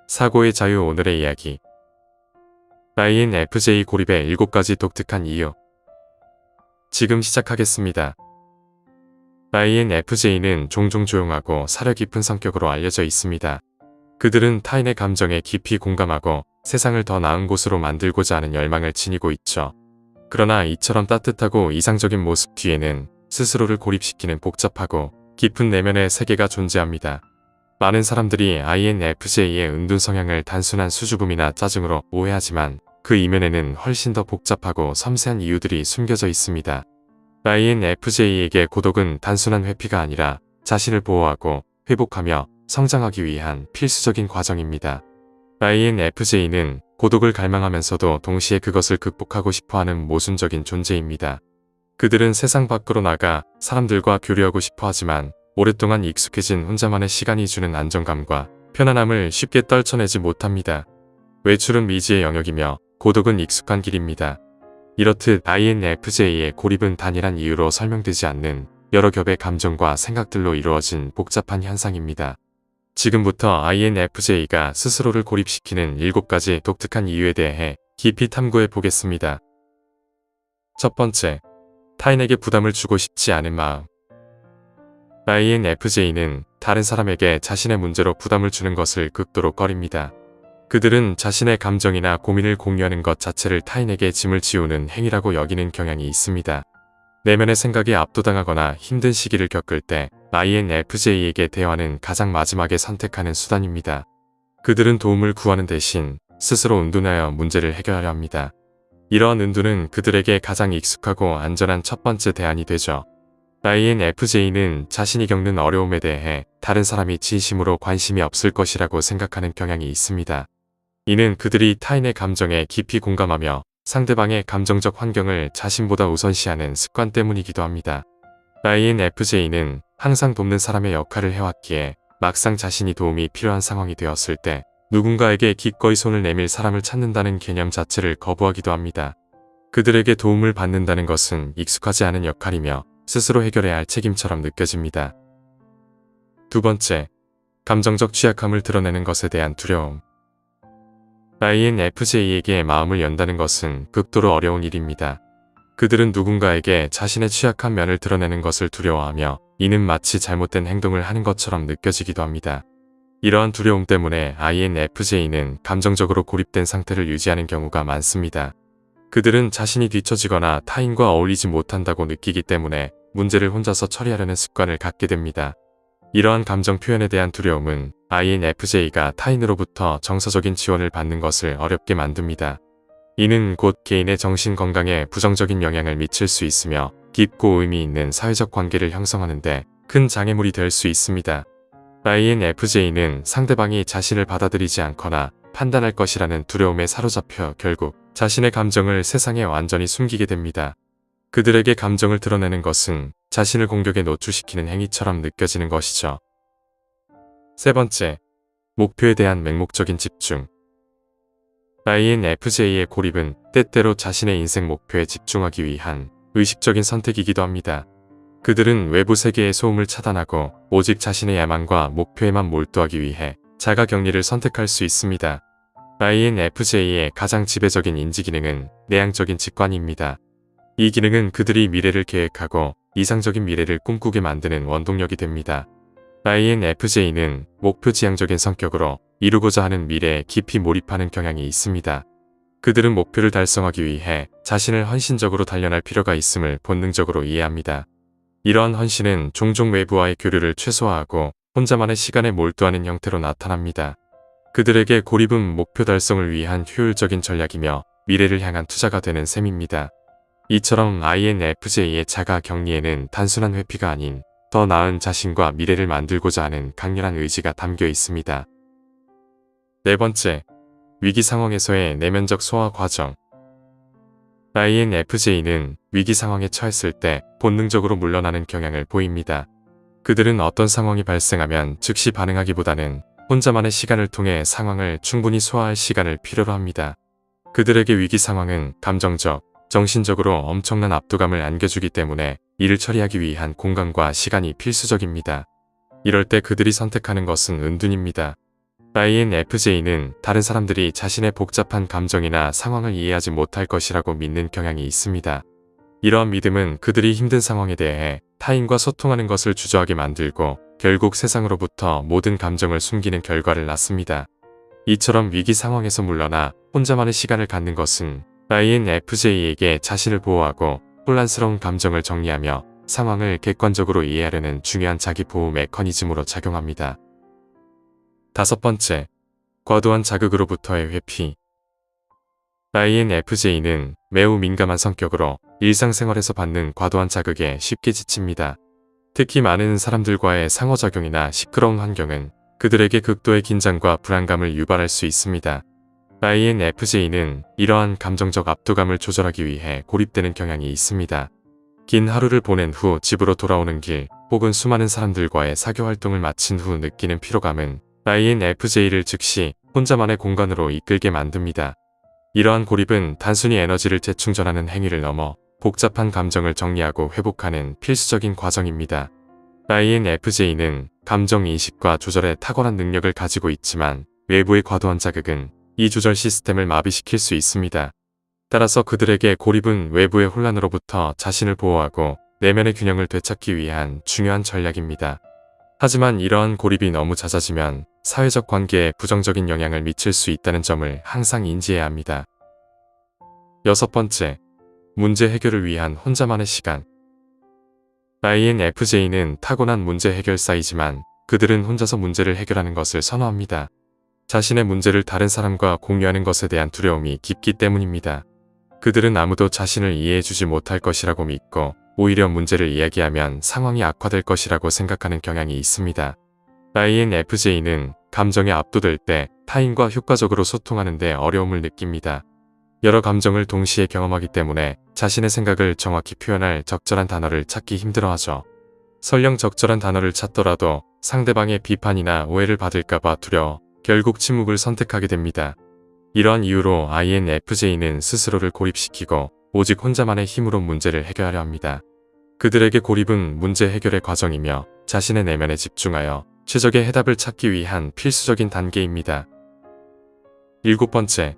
사고의 자유 오늘의 이야기. INFJ 고립의 7가지 독특한 이유. 지금 시작하겠습니다. INFJ는 종종 조용하고 사려 깊은 성격으로 알려져 있습니다. 그들은 타인의 감정에 깊이 공감하고 세상을 더 나은 곳으로 만들고자 하는 열망을 지니고 있죠. 그러나 이처럼 따뜻하고 이상적인 모습 뒤에는 스스로를 고립시키는 복잡하고 깊은 내면의 세계가 존재합니다. 많은 사람들이 INFJ의 은둔 성향을 단순한 수줍음이나 짜증으로 오해하지만 그 이면에는 훨씬 더 복잡하고 섬세한 이유들이 숨겨져 있습니다. INFJ에게 고독은 단순한 회피가 아니라 자신을 보호하고 회복하며 성장하기 위한 필수적인 과정입니다. INFJ는 고독을 갈망하면서도 동시에 그것을 극복하고 싶어하는 모순적인 존재입니다. 그들은 세상 밖으로 나가 사람들과 교류하고 싶어 하지만 오랫동안 익숙해진 혼자만의 시간이 주는 안정감과 편안함을 쉽게 떨쳐내지 못합니다. 외출은 미지의 영역이며 고독은 익숙한 길입니다. 이렇듯 INFJ의 고립은 단일한 이유로 설명되지 않는 여러 겹의 감정과 생각들로 이루어진 복잡한 현상입니다. 지금부터 INFJ가 스스로를 고립시키는 7가지 독특한 이유에 대해 깊이 탐구해 보겠습니다. 첫 번째, 타인에게 부담을 주고 싶지 않은 마음. INFJ는 다른 사람에게 자신의 문제로 부담을 주는 것을 극도로 꺼립니다. 그들은 자신의 감정이나 고민을 공유하는 것 자체를 타인에게 짐을 지우는 행위라고 여기는 경향이 있습니다. 내면의 생각에 압도당하거나 힘든 시기를 겪을 때 INFJ에게 대화는 가장 마지막에 선택하는 수단입니다. 그들은 도움을 구하는 대신 스스로 은둔하여 문제를 해결하려 합니다. 이러한 은둔은 그들에게 가장 익숙하고 안전한 첫 번째 대안이 되죠. INFJ는 자신이 겪는 어려움에 대해 다른 사람이 진심으로 관심이 없을 것이라고 생각하는 경향이 있습니다. 이는 그들이 타인의 감정에 깊이 공감하며 상대방의 감정적 환경을 자신보다 우선시하는 습관 때문이기도 합니다. INFJ는 항상 돕는 사람의 역할을 해왔기에 막상 자신이 도움이 필요한 상황이 되었을 때 누군가에게 기꺼이 손을 내밀 사람을 찾는다는 개념 자체를 거부하기도 합니다. 그들에게 도움을 받는다는 것은 익숙하지 않은 역할이며 스스로 해결해야 할 책임처럼 느껴집니다. 두 번째, 감정적 취약함을 드러내는 것에 대한 두려움. INFJ에게 마음을 연다는 것은 극도로 어려운 일입니다. 그들은 누군가에게 자신의 취약한 면을 드러내는 것을 두려워하며 이는 마치 잘못된 행동을 하는 것처럼 느껴지기도 합니다. 이러한 두려움 때문에 INFJ는 감정적으로 고립된 상태를 유지하는 경우가 많습니다. 그들은 자신이 뒤처지거나 타인과 어울리지 못한다고 느끼기 때문에 문제를 혼자서 처리하려는 습관을 갖게 됩니다. 이러한 감정 표현에 대한 두려움은 INFJ가 타인으로부터 정서적인 지원을 받는 것을 어렵게 만듭니다. 이는 곧 개인의 정신 건강에 부정적인 영향을 미칠 수 있으며 깊고 의미 있는 사회적 관계를 형성하는 데 큰 장애물이 될 수 있습니다. INFJ는 상대방이 자신을 받아들이지 않거나 판단할 것이라는 두려움에 사로잡혀 결국 자신의 감정을 세상에 완전히 숨기게 됩니다. 그들에게 감정을 드러내는 것은 자신을 공격에 노출시키는 행위처럼 느껴지는 것이죠. 세 번째, 목표에 대한 맹목적인 집중. INFJ의 고립은 때때로 자신의 인생 목표에 집중하기 위한 의식적인 선택이기도 합니다. 그들은 외부 세계의 소음을 차단하고 오직 자신의 야망과 목표에만 몰두하기 위해 자가격리를 선택할 수 있습니다. INFJ의 가장 지배적인 인지기능은 내향적인 직관입니다. 이 기능은 그들이 미래를 계획하고 이상적인 미래를 꿈꾸게 만드는 원동력이 됩니다. INFJ는 목표지향적인 성격으로 이루고자 하는 미래에 깊이 몰입하는 경향이 있습니다. 그들은 목표를 달성하기 위해 자신을 헌신적으로 단련할 필요가 있음을 본능적으로 이해합니다. 이러한 헌신은 종종 외부와의 교류를 최소화하고 혼자만의 시간에 몰두하는 형태로 나타납니다. 그들에게 고립은 목표 달성을 위한 효율적인 전략이며 미래를 향한 투자가 되는 셈입니다. 이처럼 INFJ의 자가 격리에는 단순한 회피가 아닌 더 나은 자신과 미래를 만들고자 하는 강렬한 의지가 담겨 있습니다. 네 번째, 위기 상황에서의 내면적 소화 과정. INFJ는 위기 상황에 처했을 때 본능적으로 물러나는 경향을 보입니다. 그들은 어떤 상황이 발생하면 즉시 반응하기보다는 혼자만의 시간을 통해 상황을 충분히 소화할 시간을 필요로 합니다. 그들에게 위기 상황은 감정적, 정신적으로 엄청난 압도감을 안겨주기 때문에 이를 처리하기 위한 공간과 시간이 필수적입니다. 이럴 때 그들이 선택하는 것은 은둔입니다. INFJ는 다른 사람들이 자신의 복잡한 감정이나 상황을 이해하지 못할 것이라고 믿는 경향이 있습니다. 이러한 믿음은 그들이 힘든 상황에 대해 타인과 소통하는 것을 주저하게 만들고 결국 세상으로부터 모든 감정을 숨기는 결과를 낳습니다. 이처럼 위기 상황에서 물러나 혼자만의 시간을 갖는 것은 INFJ에게 자신을 보호하고 혼란스러운 감정을 정리하며 상황을 객관적으로 이해하려는 중요한 자기보호 메커니즘으로 작용합니다. 5번째, 과도한 자극으로부터의 회피. INFJ는 매우 민감한 성격으로 일상생활에서 받는 과도한 자극에 쉽게 지칩니다. 특히 많은 사람들과의 상호작용이나 시끄러운 환경은 그들에게 극도의 긴장과 불안감을 유발할 수 있습니다. INFJ는 이러한 감정적 압도감을 조절하기 위해 고립되는 경향이 있습니다. 긴 하루를 보낸 후 집으로 돌아오는 길 혹은 수많은 사람들과의 사교 활동을 마친 후 느끼는 피로감은 INFJ를 즉시 혼자만의 공간으로 이끌게 만듭니다. 이러한 고립은 단순히 에너지를 재충전하는 행위를 넘어 복잡한 감정을 정리하고 회복하는 필수적인 과정입니다. INFJ는 감정 인식과 조절에 탁월한 능력을 가지고 있지만 외부의 과도한 자극은 이 조절 시스템을 마비시킬 수 있습니다. 따라서 그들에게 고립은 외부의 혼란으로부터 자신을 보호하고 내면의 균형을 되찾기 위한 중요한 전략입니다. 하지만 이러한 고립이 너무 잦아지면 사회적 관계에 부정적인 영향을 미칠 수 있다는 점을 항상 인지해야 합니다. 6번째, 문제 해결을 위한 혼자만의 시간. INFJ는 타고난 문제 해결사이지만 그들은 혼자서 문제를 해결하는 것을 선호합니다. 자신의 문제를 다른 사람과 공유하는 것에 대한 두려움이 깊기 때문입니다. 그들은 아무도 자신을 이해해주지 못할 것이라고 믿고 오히려 문제를 이야기하면 상황이 악화될 것이라고 생각하는 경향이 있습니다. INFJ는 감정에 압도될 때 타인과 효과적으로 소통하는 데 어려움을 느낍니다. 여러 감정을 동시에 경험하기 때문에 자신의 생각을 정확히 표현할 적절한 단어를 찾기 힘들어하죠. 설령 적절한 단어를 찾더라도 상대방의 비판이나 오해를 받을까봐 두려워 결국 침묵을 선택하게 됩니다. 이러한 이유로 INFJ는 스스로를 고립시키고 오직 혼자만의 힘으로 문제를 해결하려 합니다. 그들에게 고립은 문제 해결의 과정이며 자신의 내면에 집중하여 최적의 해답을 찾기 위한 필수적인 단계입니다. 7번째,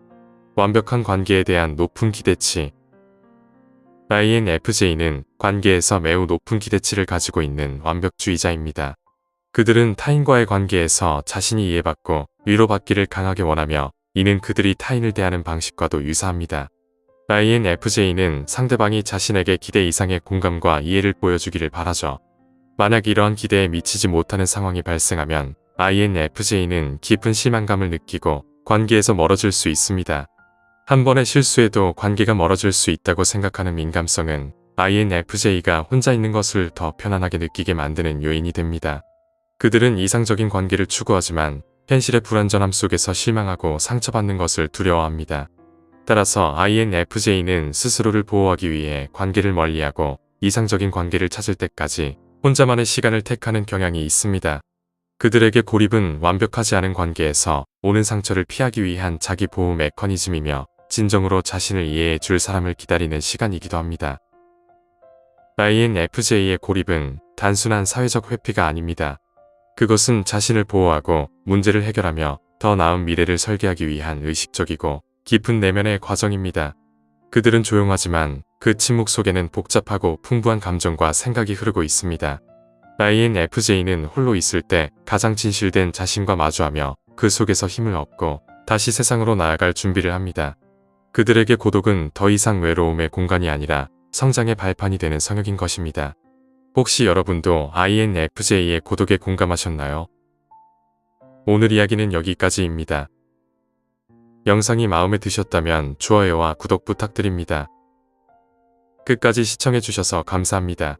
완벽한 관계에 대한 높은 기대치. INFJ는 관계에서 매우 높은 기대치를 가지고 있는 완벽주의자입니다. 그들은 타인과의 관계에서 자신이 이해받고 위로받기를 강하게 원하며 이는 그들이 타인을 대하는 방식과도 유사합니다. INFJ는 상대방이 자신에게 기대 이상의 공감과 이해를 보여주기를 바라죠. 만약 이러한 기대에 미치지 못하는 상황이 발생하면 INFJ는 깊은 실망감을 느끼고 관계에서 멀어질 수 있습니다. 한 번의 실수에도 관계가 멀어질 수 있다고 생각하는 민감성은 INFJ가 혼자 있는 것을 더 편안하게 느끼게 만드는 요인이 됩니다. 그들은 이상적인 관계를 추구하지만 현실의 불완전함 속에서 실망하고 상처받는 것을 두려워합니다. 따라서 INFJ는 스스로를 보호하기 위해 관계를 멀리하고 이상적인 관계를 찾을 때까지 혼자만의 시간을 택하는 경향이 있습니다. 그들에게 고립은 완벽하지 않은 관계에서 오는 상처를 피하기 위한 자기 보호 메커니즘이며 진정으로 자신을 이해해 줄 사람을 기다리는 시간이기도 합니다. INFJ의 고립은 단순한 사회적 회피가 아닙니다. 그것은 자신을 보호하고 문제를 해결하며 더 나은 미래를 설계하기 위한 의식적이고 깊은 내면의 과정입니다. 그들은 조용하지만 그 침묵 속에는 복잡하고 풍부한 감정과 생각이 흐르고 있습니다. INFJ는 홀로 있을 때 가장 진실된 자신과 마주하며 그 속에서 힘을 얻고 다시 세상으로 나아갈 준비를 합니다. 그들에게 고독은 더 이상 외로움의 공간이 아니라 성장의 발판이 되는 성역인 것입니다. 혹시 여러분도 INFJ의 고독에 공감하셨나요? 오늘 이야기는 여기까지입니다. 영상이 마음에 드셨다면 좋아요와 구독 부탁드립니다. 끝까지 시청해주셔서 감사합니다.